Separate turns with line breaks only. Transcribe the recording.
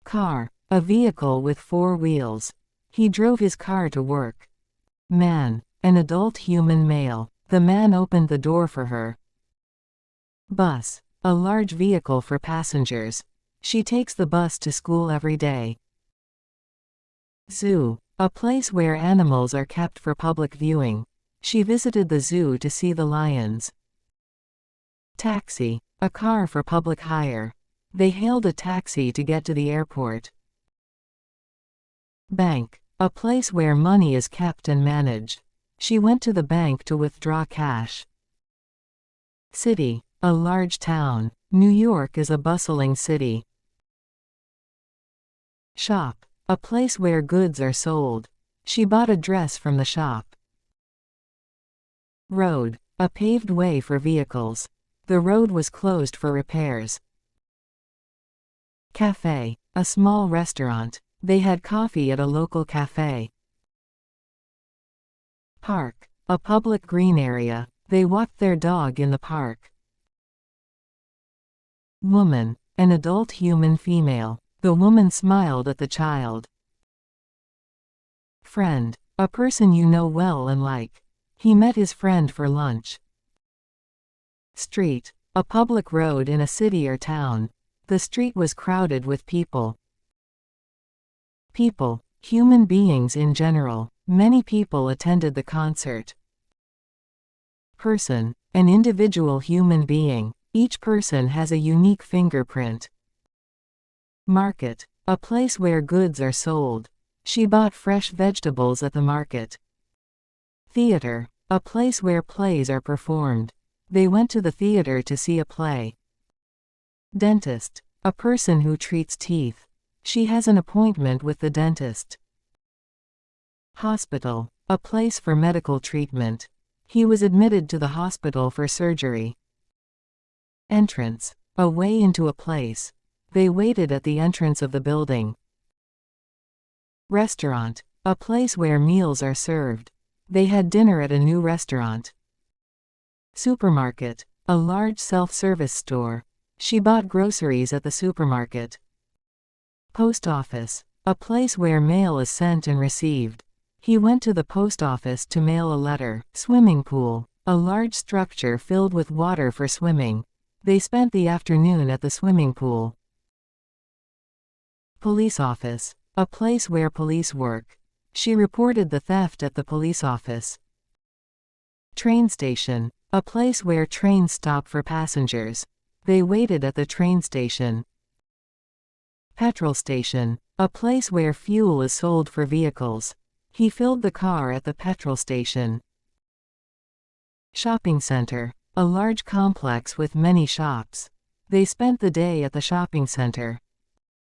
Car. A vehicle with four wheels. He drove his car to work. Man. An adult human male. The man opened the door for her. Bus. A large vehicle for passengers. She takes the bus to school every day. Zoo. A place where animals are kept for public viewing. She visited the zoo to see the lions. Taxi. A car for public hire. They hailed a taxi to get to the airport. Bank. A place where money is kept and managed. She went to the bank to withdraw cash. City. A large town. New York is a bustling city. Shop. A place where goods are sold. She bought a dress from the shop. Road. A paved way for vehicles. The road was closed for repairs. Cafe. A small restaurant. They had coffee at a local cafe. Park. A public green area. They walked their dog in the park. Woman. An adult human female. The woman smiled at the child. Friend. A person you know well and like. He met his friend for lunch. Street. A public road in a city or town. The street was crowded with people. People. Human beings in general. Many people attended the concert. Person. An individual human being. Each person has a unique fingerprint. Market. A place where goods are sold. She bought fresh vegetables at the market. Theater. A place where plays are performed. They went to the theater to see a play. Dentist. A person who treats teeth. She has an appointment with the dentist. Hospital. A place for medical treatment. He was admitted to the hospital for surgery. Entrance. A way into a place. They waited at the entrance of the building. Restaurant. A place where meals are served. They had dinner at a new restaurant. Supermarket. A large self-service store. She bought groceries at the supermarket. Post office. A place where mail is sent and received. He went to the post office to mail a letter. Swimming pool. A large structure filled with water for swimming. They spent the afternoon at the swimming pool. Police office. A place where police work. She reported the theft at the police office. Train station. A place where trains stop for passengers. They waited at the train station. Petrol station. A place where fuel is sold for vehicles. He filled the car at the petrol station. Shopping center. A large complex with many shops. They spent the day at the shopping center.